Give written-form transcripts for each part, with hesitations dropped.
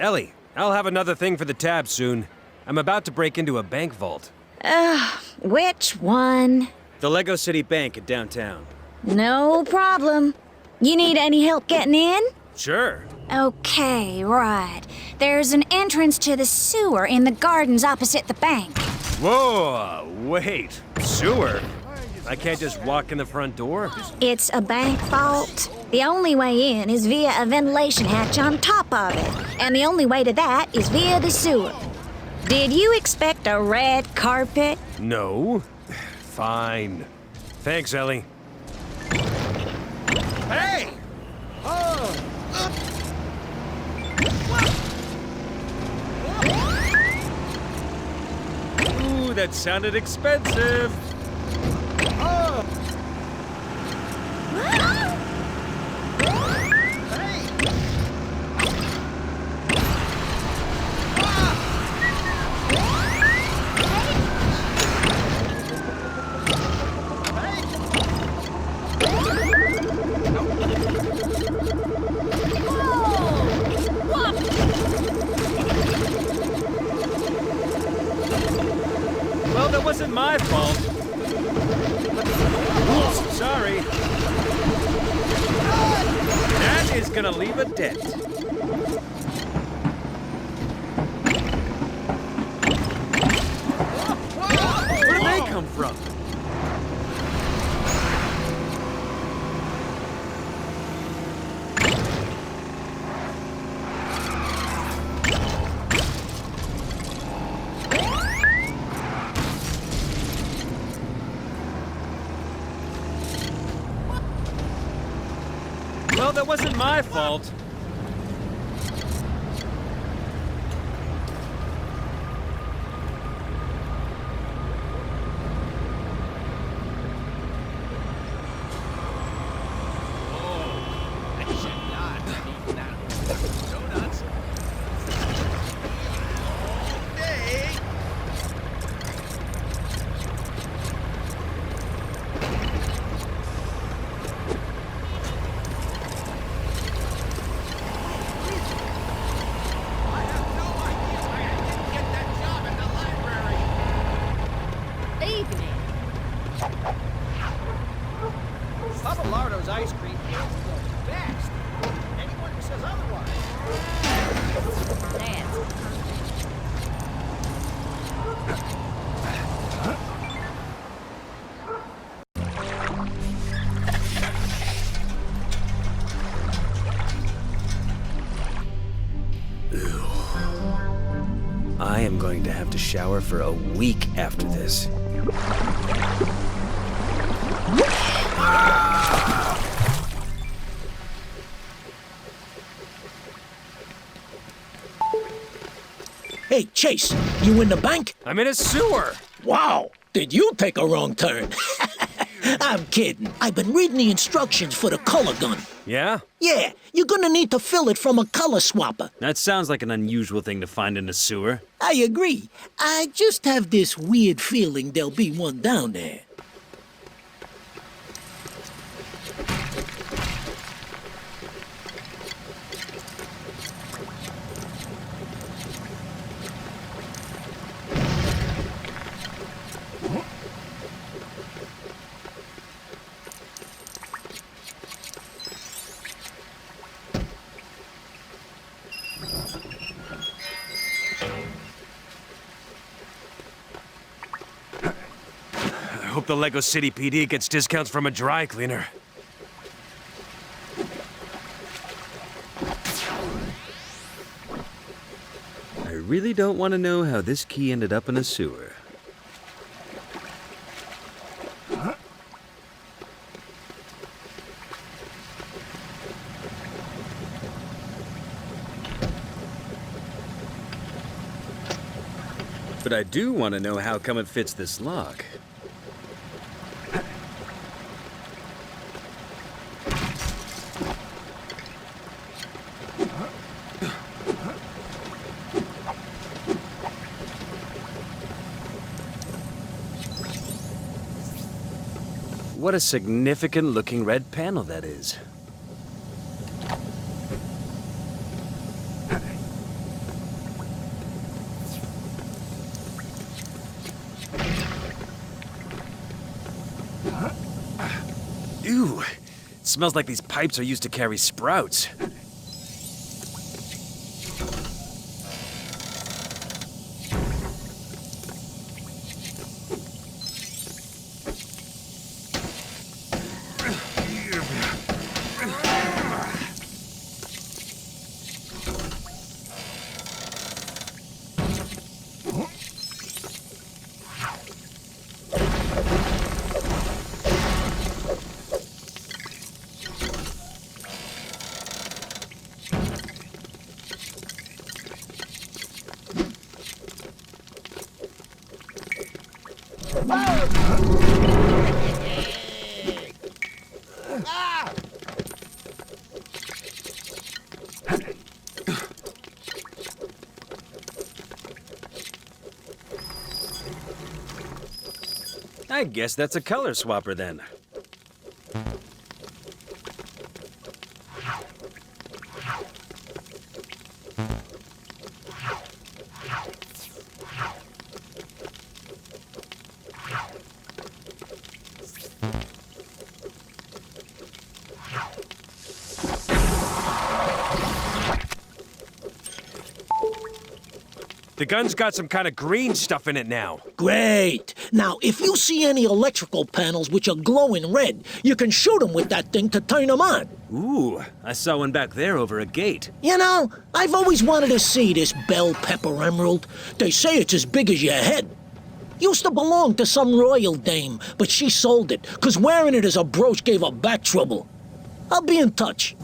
Ellie, I'll have another thing for the tab soon. I'm about to break into a bank vault. Which one? The Lego City Bank in downtown. No problem. You need any help getting in? Sure. Okay, right. There's an entrance to the sewer in the gardens opposite the bank. Whoa, wait. Sewer? I can't just walk in the front door? It's a bank vault. The only way in is via a ventilation hatch on top of it. And the only way to that is via the sewer. Did you expect a red carpet? No. Fine. Thanks, Ellie. Hey! Ooh, that sounded expensive. Well, that wasn't my fault. Oops, sorry. That is gonna leave a dent. Where did they come from? Well, that wasn't my fault. Lardo's ice cream is the best. Anyone who says otherwise. Ew. I am going to have to shower for a week after this. Hey, Chase, you in the bank? I'm in a sewer! Wow, did you take a wrong turn? I'm kidding. I've been reading the instructions for the color gun. Yeah? Yeah, you're gonna need to fill it from a color swapper. That sounds like an unusual thing to find in a sewer. I agree. I just have this weird feeling there'll be one down there. I hope the Lego City PD gets discounts from a dry cleaner. I really don't want to know how this key ended up in a sewer. But I do want to know how come it fits this lock. What a significant-looking red panel that is. Ooh, it smells like these pipes are used to carry sprouts. I guess that's a color swapper then. The gun's got some kind of green stuff in it now. Great. Now, if you see any electrical panels which are glowing red, you can shoot them with that thing to turn them on. Ooh, I saw one back there over a gate. You know, I've always wanted to see this bell pepper emerald. They say it's as big as your head. Used to belong to some royal dame, but she sold it, 'cause wearing it as a brooch gave her back trouble. I'll be in touch.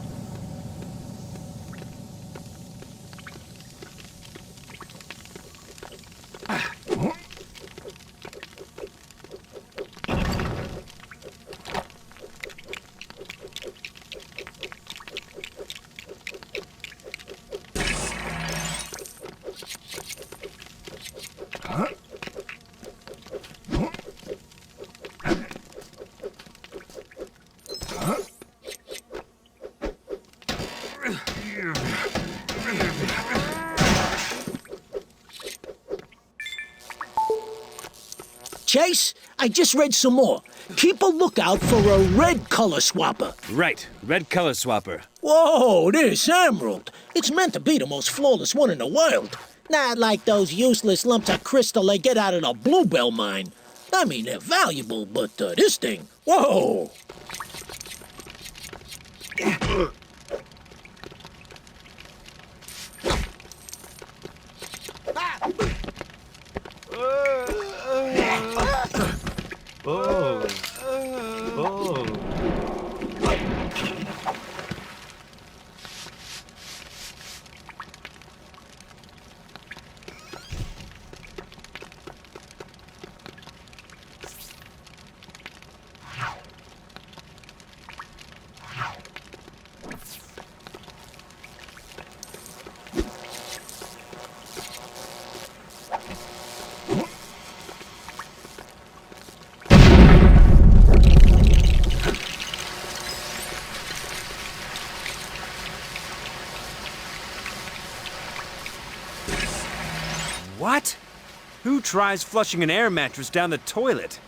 Chase, I just read some more. Keep a lookout for a red color swapper. Right, red color swapper. Whoa, this emerald. It's meant to be the most flawless one in the world. Not like those useless lumps of crystal they get out of the bluebell mine. I mean, they're valuable, but this thing, whoa. What? Who tries flushing an air mattress down the toilet?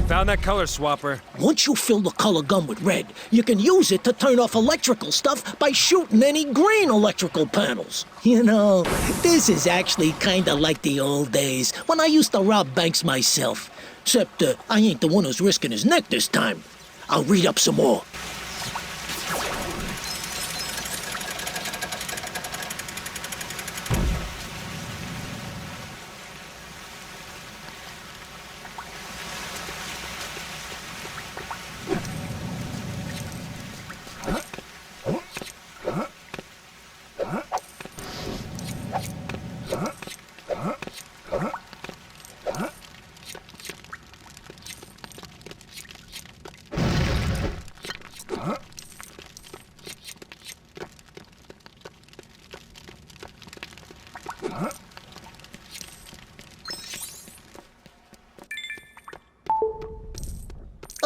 Found that color swapper. Once you fill the color gun with red, you can use it to turn off electrical stuff by shooting any green electrical panels. You know, this is actually kinda like the old days when I used to rob banks myself. Except I ain't the one who's risking his neck this time. I'll read up some more.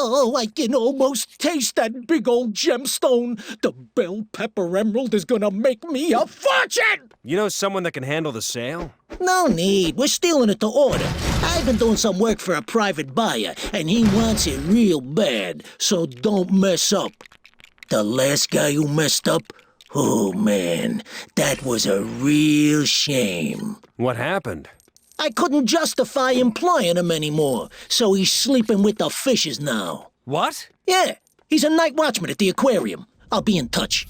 Oh, I can almost taste that big old gemstone. The bell pepper emerald is gonna make me a fortune! You know someone that can handle the sale? No need. We're stealing it to order. I've been doing some work for a private buyer, and he wants it real bad, so don't mess up. The last guy who messed up? Oh, man, that was a real shame. What happened? I couldn't justify employing him anymore, so he's sleeping with the fishes now. What? Yeah, he's a night watchman at the aquarium. I'll be in touch.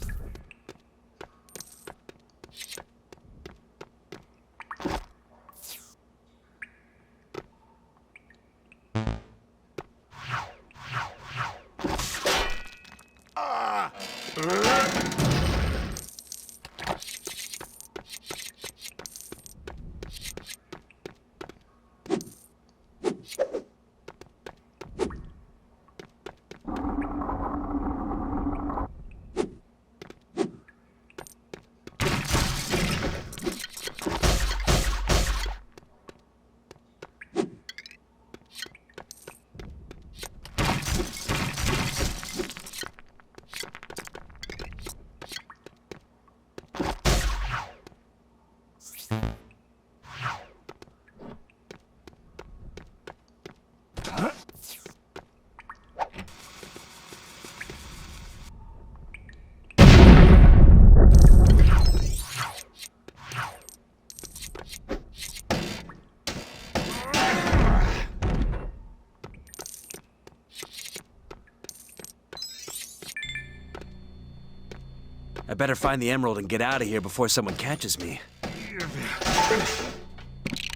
I better find the emerald and get out of here before someone catches me.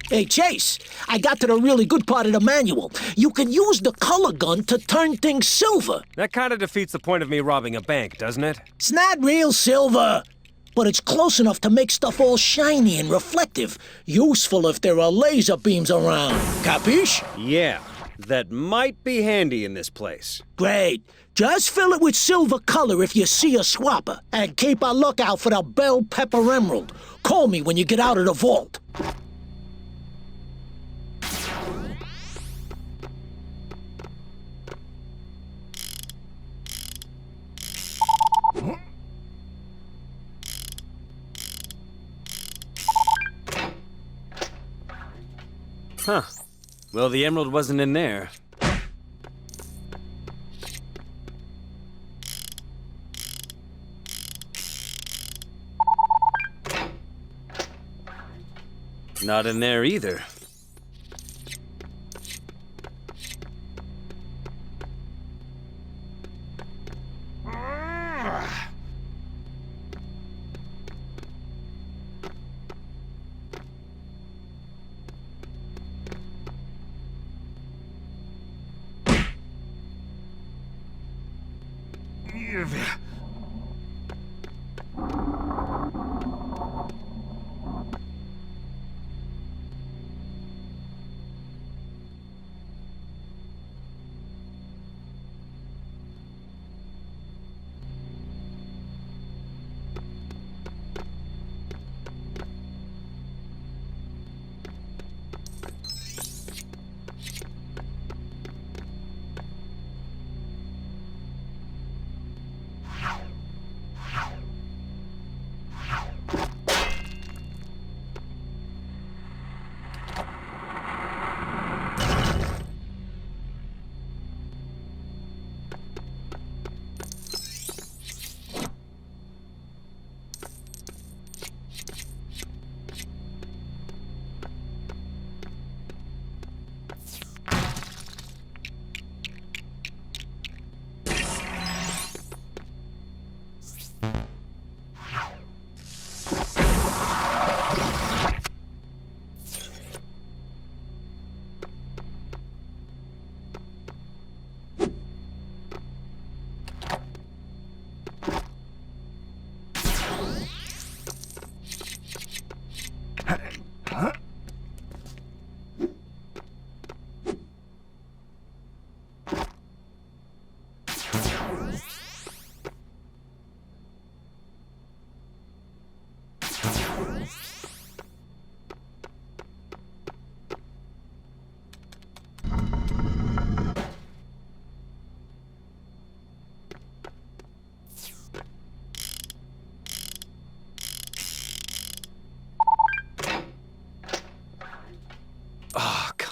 Hey, Chase, I got to the really good part of the manual. You can use the color gun to turn things silver. That kind of defeats the point of me robbing a bank, doesn't it? It's not real silver, but it's close enough to make stuff all shiny and reflective. Useful if there are laser beams around. Capiche? Yeah, that might be handy in this place. Great. Just fill it with silver color if you see a swapper. And keep a lookout for the bell pepper emerald. Call me when you get out of the vault. Huh. Well, the emerald wasn't in there. Not in there either.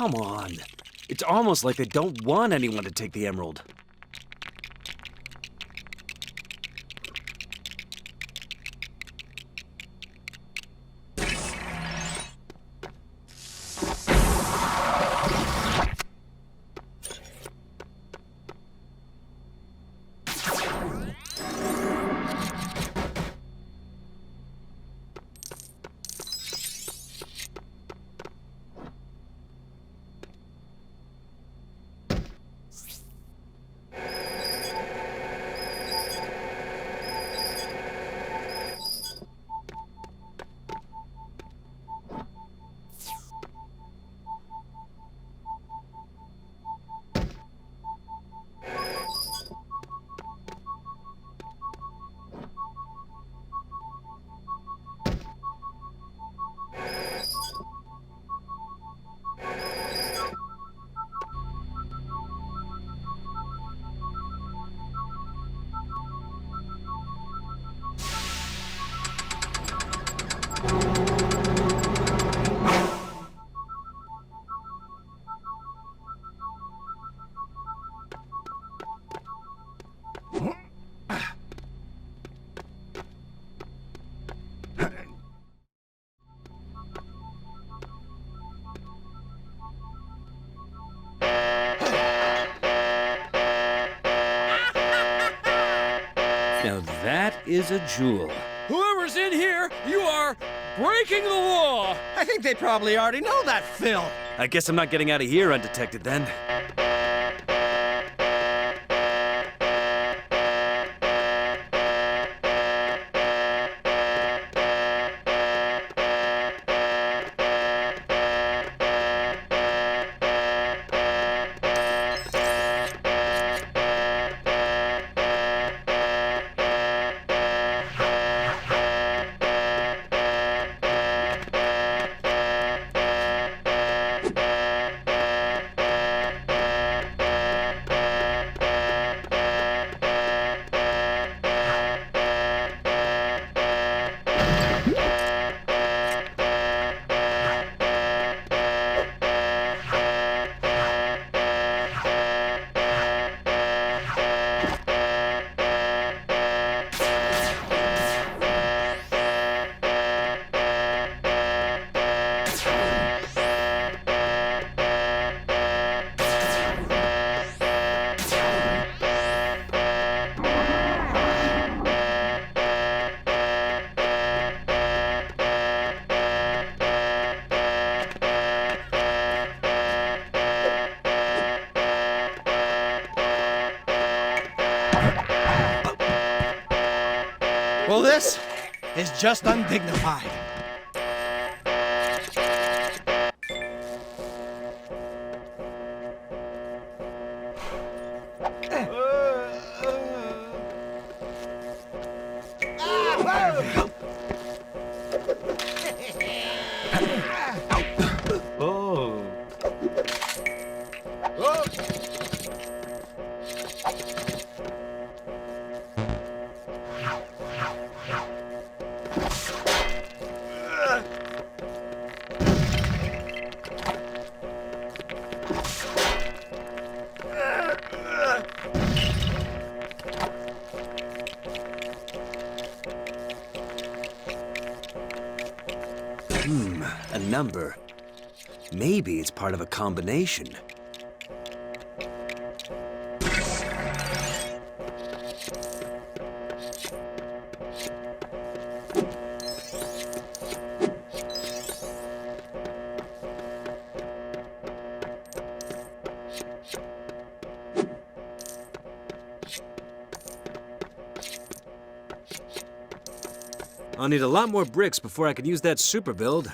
Come on. It's almost like they don't want anyone to take the emerald. Now that is a jewel. Whoever's in here, you are breaking the law! I think they probably already know that, Phil. I guess I'm not getting out of here undetected then. Well, this is just undignified. A number. Maybe it's part of a combination. I'll need a lot more bricks before I can use that super build.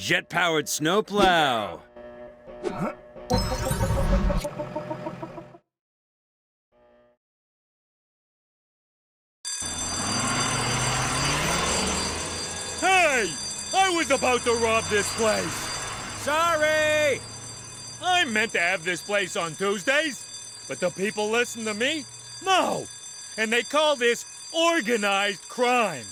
jet-powered snowplow. Hey! I was about to rob this place. Sorry! I meant to have this place on Tuesdays, but the people listen to me? No! And they call this organized crime.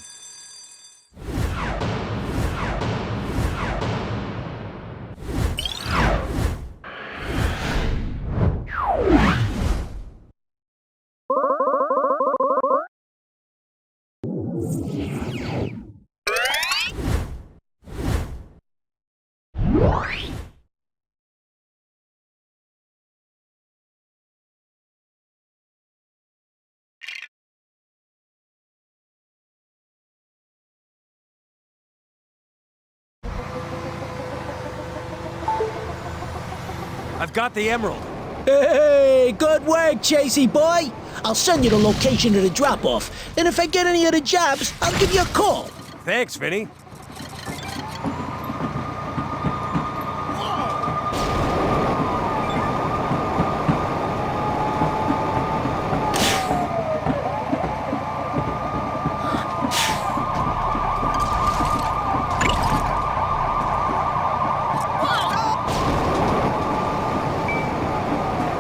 I've got the emerald. Hey, good work, Chasey boy. I'll send you the location of the drop-off. And if I get any other jobs, I'll give you a call. Thanks, Vinny.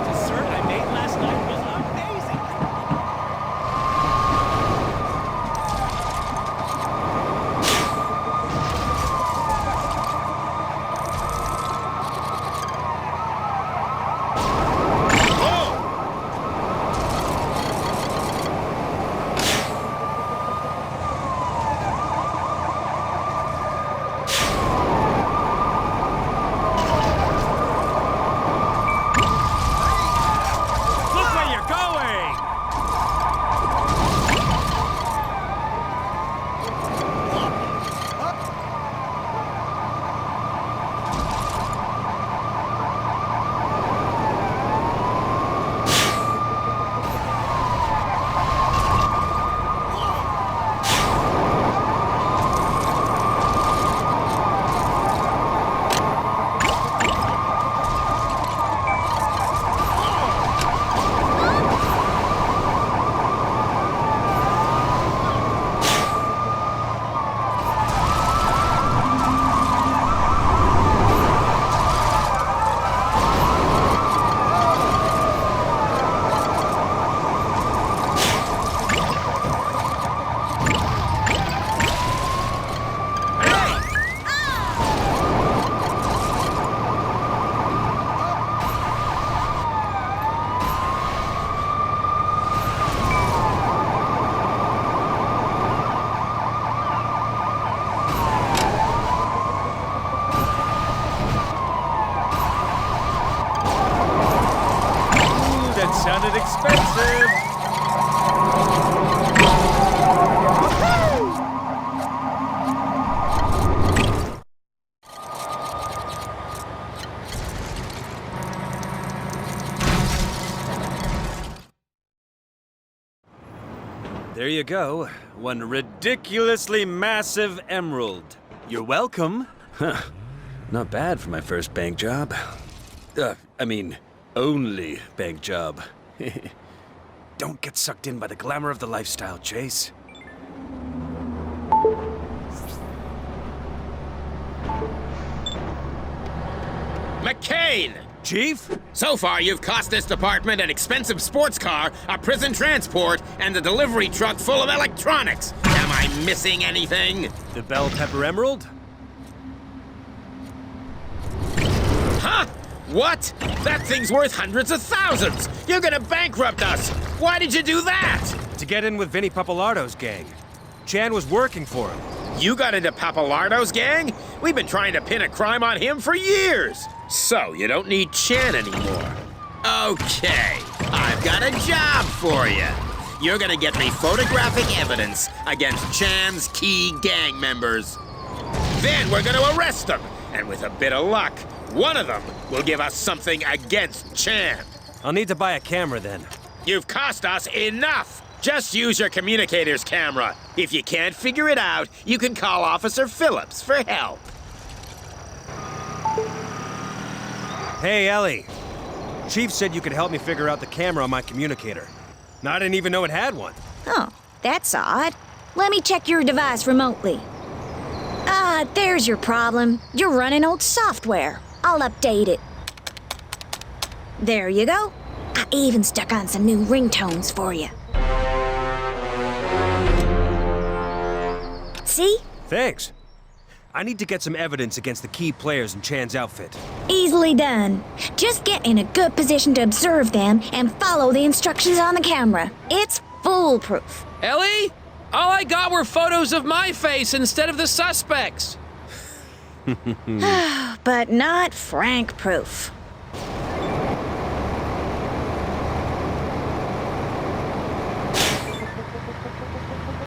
Dessert I made last night was amazing. Look where you're going! That sounded expensive. There you go. One ridiculously massive emerald. You're welcome. Huh. Not bad for my first bank job. Only bank job. Don't get sucked in by the glamour of the lifestyle, Chase. McCain! Chief? So far, you've cost this department an expensive sports car, a prison transport, and a delivery truck full of electronics. Am I missing anything? The bell pepper emerald? Huh? What? That thing's worth hundreds of thousands! You're gonna bankrupt us! Why did you do that? To get in with Vinny Papalardo's gang. Chan was working for him. You got into Papalardo's gang? We've been trying to pin a crime on him for years! So, you don't need Chan anymore. Okay, I've got a job for you. You're gonna get me photographic evidence against Chan's key gang members. Then we're gonna arrest them, and with a bit of luck, one of them will give us something against Chan. I'll need to buy a camera then. You've cost us enough! Just use your communicator's camera. If you can't figure it out, you can call Officer Phillips for help. Hey, Ellie. Chief said you could help me figure out the camera on my communicator. I didn't even know it had one. Oh, that's odd. Let me check your device remotely. Ah, there's your problem. You're running old software. I'll update it. There you go. I even stuck on some new ringtones for you. See? Thanks. I need to get some evidence against the key players in Chan's outfit. Easily done. Just get in a good position to observe them and follow the instructions on the camera. It's foolproof. Ellie? All I got were photos of my face instead of the suspects. But not Frank-proof.